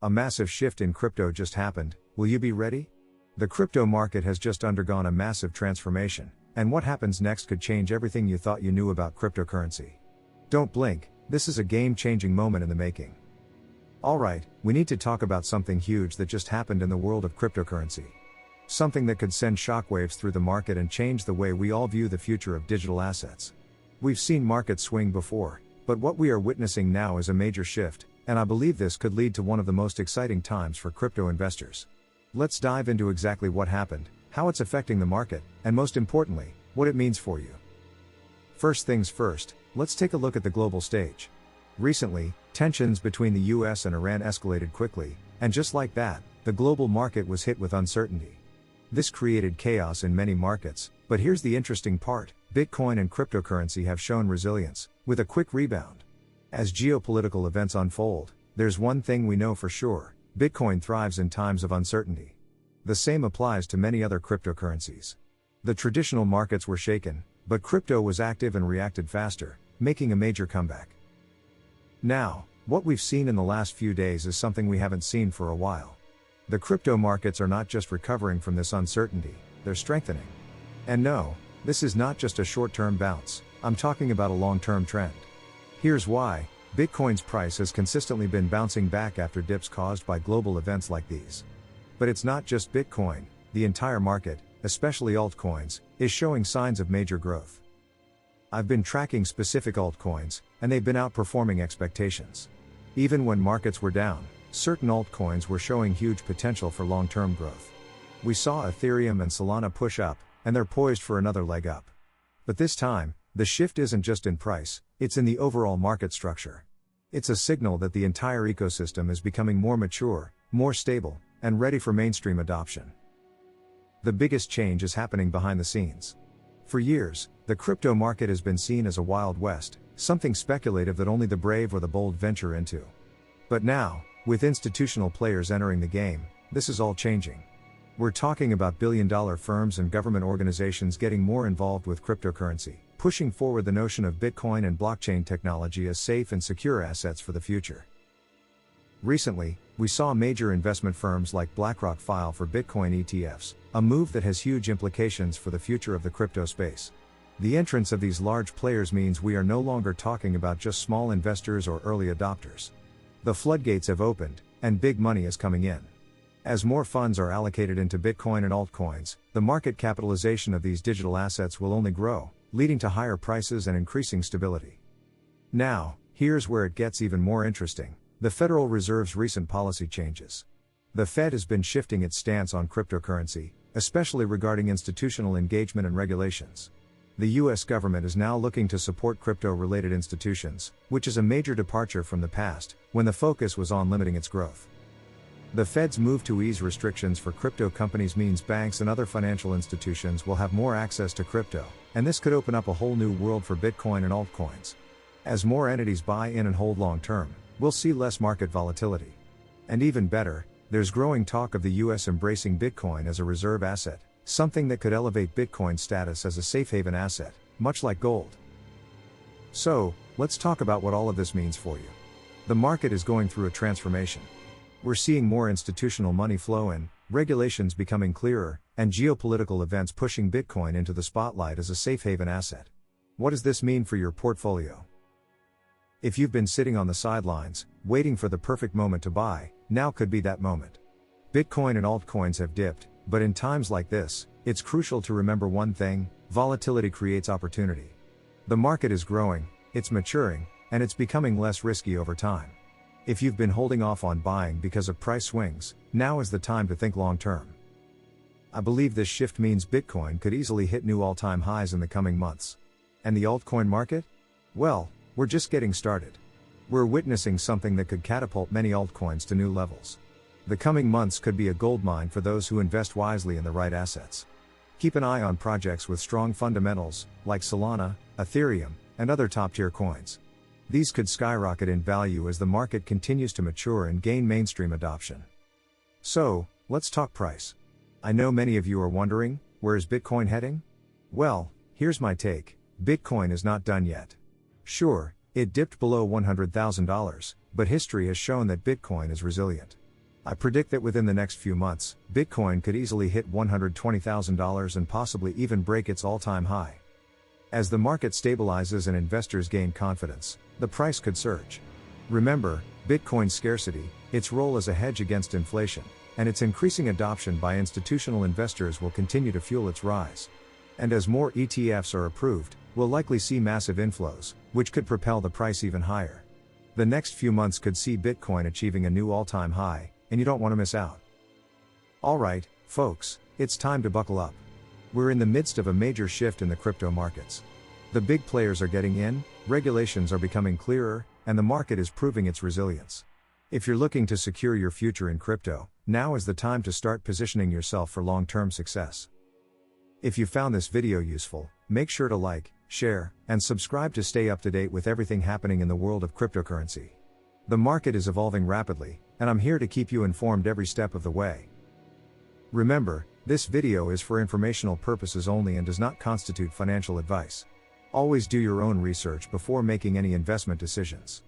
A massive shift in crypto just happened. Will you be ready? The crypto market has just undergone a massive transformation, and what happens next could change everything you thought you knew about cryptocurrency. Don't blink, this is a game-changing moment in the making. Alright, we need to talk about something huge that just happened in the world of cryptocurrency. Something that could send shockwaves through the market and change the way we all view the future of digital assets. We've seen markets swing before, but what we are witnessing now is a major shift, and I believe this could lead to one of the most exciting times for crypto investors. Let's dive into exactly what happened, how it's affecting the market, and most importantly, what it means for you. First things first, let's take a look at the global stage. Recently, tensions between the US and Iran escalated quickly, and just like that, the global market was hit with uncertainty. This created chaos in many markets, but here's the interesting part: Bitcoin and cryptocurrency have shown resilience, with a quick rebound. As geopolitical events unfold, there's one thing we know for sure: Bitcoin thrives in times of uncertainty. The same applies to many other cryptocurrencies. The traditional markets were shaken, but crypto was active and reacted faster, making a major comeback. Now, what we've seen in the last few days is something we haven't seen for a while. The crypto markets are not just recovering from this uncertainty, they're strengthening. And no, this is not just a short-term bounce, I'm talking about a long-term trend. Here's why: Bitcoin's price has consistently been bouncing back after dips caused by global events like these. But it's not just Bitcoin, the entire market, especially altcoins, is showing signs of major growth. I've been tracking specific altcoins, and they've been outperforming expectations. Even when markets were down, certain altcoins were showing huge potential for long-term growth. We saw Ethereum and Solana push up, and they're poised for another leg up. But this time, the shift isn't just in price, it's in the overall market structure. It's a signal that the entire ecosystem is becoming more mature, more stable, and ready for mainstream adoption. The biggest change is happening behind the scenes. For years, the crypto market has been seen as a Wild West, something speculative that only the brave or the bold venture into. But now, with institutional players entering the game, this is all changing. We're talking about billion-dollar firms and government organizations getting more involved with cryptocurrency, pushing forward the notion of Bitcoin and blockchain technology as safe and secure assets for the future. Recently, we saw major investment firms like BlackRock file for Bitcoin ETFs, a move that has huge implications for the future of the crypto space. The entrance of these large players means we are no longer talking about just small investors or early adopters. The floodgates have opened, and big money is coming in. As more funds are allocated into Bitcoin and altcoins, the market capitalization of these digital assets will only grow, leading to higher prices and increasing stability. Now, here's where it gets even more interesting: the Federal Reserve's recent policy changes. The Fed has been shifting its stance on cryptocurrency, especially regarding institutional engagement and regulations. The US government is now looking to support crypto-related institutions, which is a major departure from the past, when the focus was on limiting its growth. The Fed's move to ease restrictions for crypto companies means banks and other financial institutions will have more access to crypto, and this could open up a whole new world for Bitcoin and altcoins. As more entities buy in and hold long-term, we'll see less market volatility. And even better, there's growing talk of the US embracing Bitcoin as a reserve asset, something that could elevate Bitcoin's status as a safe haven asset, much like gold. So, let's talk about what all of this means for you. The market is going through a transformation. We're seeing more institutional money flow in, regulations becoming clearer, and geopolitical events pushing Bitcoin into the spotlight as a safe haven asset. What does this mean for your portfolio? If you've been sitting on the sidelines, waiting for the perfect moment to buy, now could be that moment. Bitcoin and altcoins have dipped, but in times like this, it's crucial to remember one thing: volatility creates opportunity. The market is growing, it's maturing, and it's becoming less risky over time. If you've been holding off on buying because of price swings, now is the time to think long-term. I believe this shift means Bitcoin could easily hit new all-time highs in the coming months. And the altcoin market? Well, we're just getting started. We're witnessing something that could catapult many altcoins to new levels. The coming months could be a goldmine for those who invest wisely in the right assets. Keep an eye on projects with strong fundamentals, like Solana, Ethereum, and other top-tier coins. These could skyrocket in value as the market continues to mature and gain mainstream adoption. So, let's talk price. I know many of you are wondering, where is Bitcoin heading? Well, here's my take: Bitcoin is not done yet. Sure, it dipped below $100,000, but history has shown that Bitcoin is resilient. I predict that within the next few months, Bitcoin could easily hit $120,000 and possibly even break its all-time high. As the market stabilizes and investors gain confidence, the price could surge. Remember, Bitcoin's scarcity, its role as a hedge against inflation, and its increasing adoption by institutional investors will continue to fuel its rise. And as more ETFs are approved, we'll likely see massive inflows, which could propel the price even higher. The next few months could see Bitcoin achieving a new all-time high, and you don't want to miss out. Alright, folks, it's time to buckle up. We're in the midst of a major shift in the crypto markets. The big players are getting in, regulations are becoming clearer, and the market is proving its resilience. If you're looking to secure your future in crypto, now is the time to start positioning yourself for long-term success. If you found this video useful, make sure to like, share, and subscribe to stay up to date with everything happening in the world of cryptocurrency. The market is evolving rapidly, and I'm here to keep you informed every step of the way. Remember, this video is for informational purposes only and does not constitute financial advice. Always do your own research before making any investment decisions.